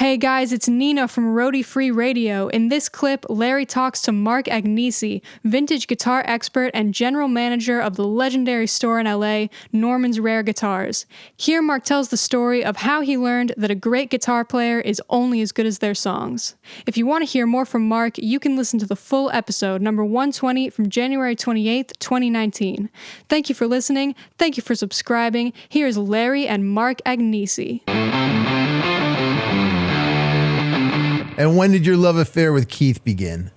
Hey guys, it's Nina from Roadie Free Radio. In this clip, Larry talks to Mark Agnesi, vintage guitar expert and general manager of the legendary store in LA, Norman's Rare Guitars. Here, Mark tells the story of how he learned that a great guitar player is only as good as their songs. If you want to hear more from Mark, you can listen to the full episode, number 120 from January 28th, 2019. Thank you for listening. Thank you for subscribing. Here's Larry and Mark Agnesi. And when did your love affair with Keith begin?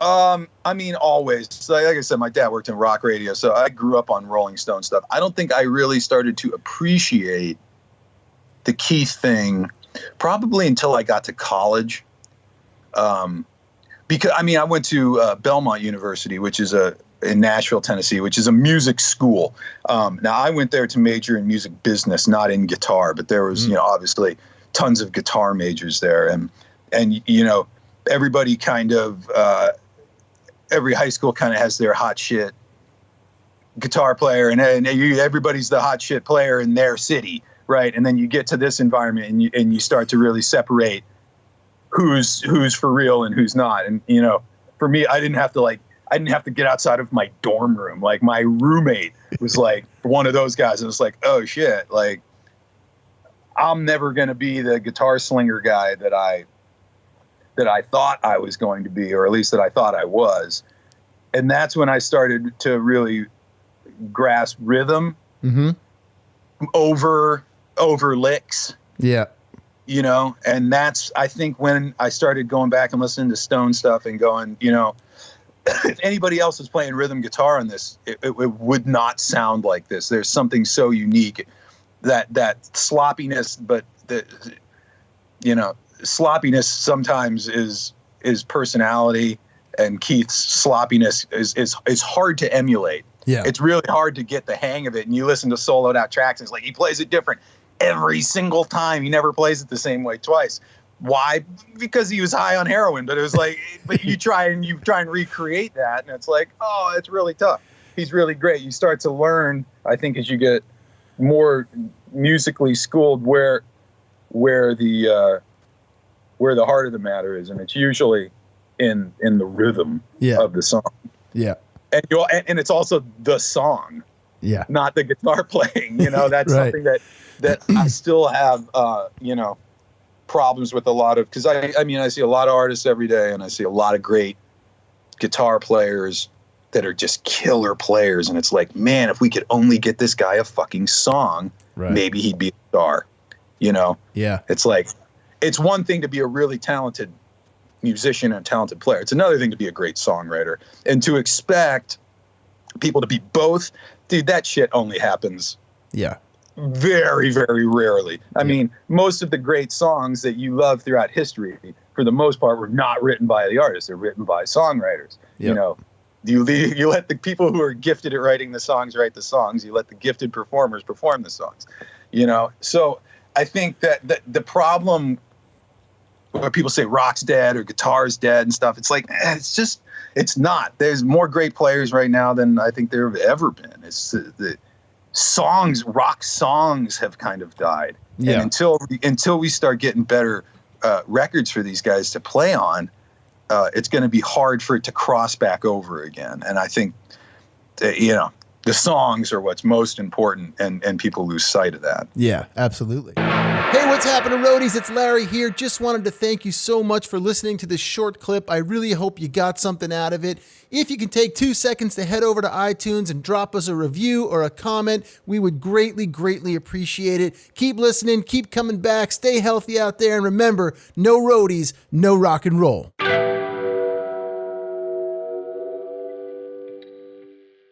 Always. So like I said, my dad worked in rock radio, so I grew up on Rolling Stone stuff. I don't think I really started to appreciate the Keith thing probably until I got to college. Because I went to Belmont University, which is in Nashville, Tennessee, which is a music school. Now I went there to major in music business, not in guitar, but there was, obviously tons of guitar majors there. And everybody kind of, every high school kind of has their hot shit guitar player, and everybody's the hot shit player in their city, right? And then you get to this environment, and you start to really separate who's for real and who's not. And for me, I didn't have to get outside of my dorm room. Like my roommate was like one of those guys, and it's like, oh shit, like I'm never gonna be the guitar slinger guy that I thought I was going to be, or at least that I thought I was. And that's when I started to really grasp rhythm over licks. Yeah. And that's, I think, when I started going back and listening to Stone stuff and going, if anybody else was playing rhythm guitar on this, it would not sound like this. There's something so unique, that sloppiness, but sloppiness sometimes is personality, and Keith's sloppiness is hard to emulate. Yeah. It's really hard to get the hang of it. And you listen to soloed out tracks, and it's like he plays it different every single time. He never plays it the same way twice. Why? Because he was high on heroin. But it was like, but you try and recreate that, and it's like, oh, it's really tough. He's really great. You start to learn, I think, as you get more musically schooled, where the heart of the matter is, and it's usually in the rhythm of the song. Yeah. And it's also the song. Yeah. Not the guitar playing. That's right. something that I still have problems with a lot of, because I see a lot of artists every day, and I see a lot of great guitar players that are just killer players, and it's like, man, if we could only get this guy a fucking song, maybe he'd be a star. Yeah. It's like, it's one thing to be a really talented musician and talented player. It's another thing to be a great songwriter, and to expect people to be both. Dude, that shit only happens. Yeah. Very, very rarely. I mean, most of the great songs that you love throughout history, for the most part, were not written by the artists. They're written by songwriters. Yep. You let the people who are gifted at writing the songs write the songs. You let the gifted performers perform the songs. So I think that the problem where people say rock's dead or guitar's dead and stuff, it's like, it's not. There's more great players right now than I think there have ever been. It's the songs, rock songs have kind of died. Yeah. And until we start getting better records for these guys to play on, it's going to be hard for it to cross back over again. And I think that, the songs are what's most important, and people lose sight of that. Yeah, absolutely. Hey, what's happening, roadies? It's Larry here. Just wanted to thank you so much for listening to this short clip. I really hope you got something out of it. If you can take 2 seconds to head over to iTunes and drop us a review or a comment, we would greatly, greatly appreciate it. Keep listening, keep coming back, stay healthy out there, and remember, no roadies, no rock and roll.